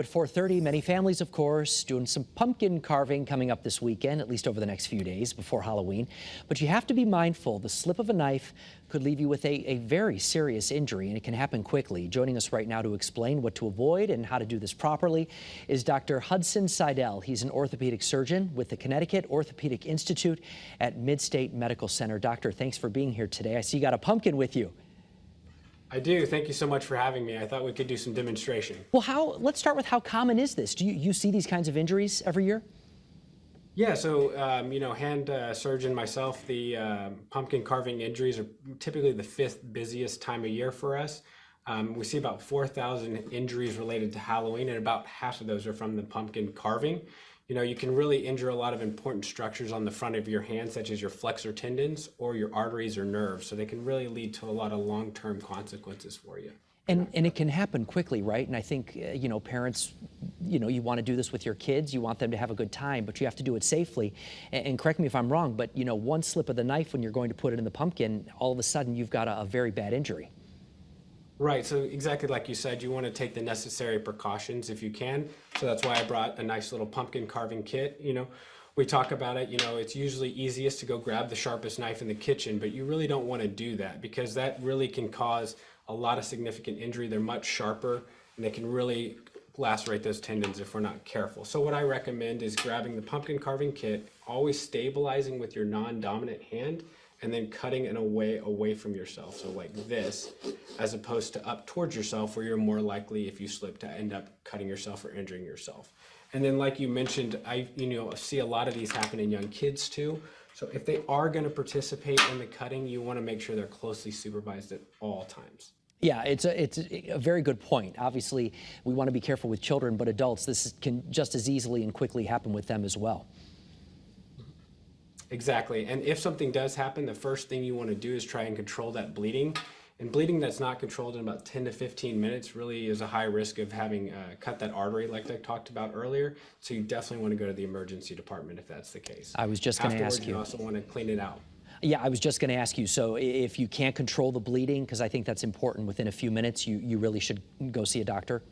At 4:30, many families, of course, doing some pumpkin carving coming up this weekend, at least over the next few days before Halloween. But you have to be mindful. The slip of a knife could leave you with a very serious injury, and it can happen quickly. Joining us right now to explain what to avoid and how to do this properly is Dr. Hudson Seidel. He's an orthopedic surgeon with the Connecticut Orthopedic Institute at Midstate Medical Center. Doctor, thanks for being here today. I see you got a pumpkin with you. I do. Thank you so much for having me. I thought we could do some demonstration. Well, let's start with how common is this? Do you see these kinds of injuries every year? Yeah, so, hand surgeon myself, the pumpkin carving injuries are typically the 5th busiest time of year for us. We see about 4,000 injuries related to Halloween, and about half of those are from the pumpkin carving. You can really injure a lot of important structures on the front of your hand, such as your flexor tendons or your arteries or nerves. So they can really lead to a lot of long-term consequences for you. And it can happen quickly, right? And I think, parents, you want to do this with your kids. You want them to have a good time, but you have to do it safely. And correct me if I'm wrong, but, one slip of the knife when you're going to put it in the pumpkin, all of a sudden you've got a very bad injury. Right, so exactly like you said, you want to take the necessary precautions if you can. So that's why I brought a nice little pumpkin carving kit. We talk about it, it's usually easiest to go grab the sharpest knife in the kitchen, but you really don't want to do that because that really can cause a lot of significant injury. They're much sharper and they can really lacerate those tendons if we're not careful. So what I recommend is grabbing the pumpkin carving kit, always stabilizing with your non-dominant hand, and then cutting it away from yourself. So like this, as opposed to up towards yourself where you're more likely, if you slip, to end up cutting yourself or injuring yourself. And then like you mentioned, I see a lot of these happen in young kids too. So if they are gonna participate in the cutting, you wanna make sure they're closely supervised at all times. Yeah, it's a very good point. Obviously, we want to be careful with children, but adults, this can just as easily and quickly happen with them as well. Exactly, and if something does happen, the first thing you want to do is try and control that bleeding. And bleeding that's not controlled in about 10 to 15 minutes really is a high risk of having cut that artery like I talked about earlier. So you definitely want to go to the emergency department if that's the case. I was just going to ask you. Afterwards, you also want to clean it out. Yeah, I was just going to ask you, so if you can't control the bleeding, because I think that's important, within a few minutes, you really should go see a doctor?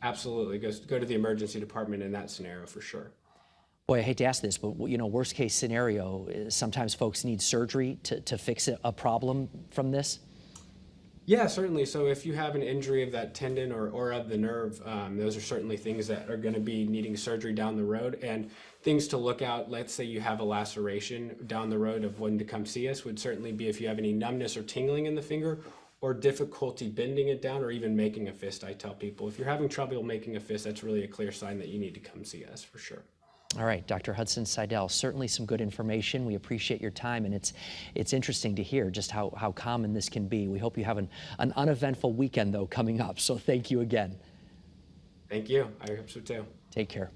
Absolutely, go to the emergency department in that scenario for sure. Boy, I hate to ask this, but worst case scenario, sometimes folks need surgery to fix a problem from this? Yeah, certainly. So if you have an injury of that tendon or of the nerve, those are certainly things that are going to be needing surgery down the road. And things to look out, let's say you have a laceration down the road of when to come see us, would certainly be if you have any numbness or tingling in the finger or difficulty bending it down or even making a fist. I tell people, if you're having trouble making a fist, that's really a clear sign that you need to come see us for sure. All right, Dr. Hudson Seidel, certainly some good information. We appreciate your time, and it's interesting to hear just how common this can be. We hope you have an uneventful weekend, though, coming up, so thank you again. Thank you. I hope so, too. Take care.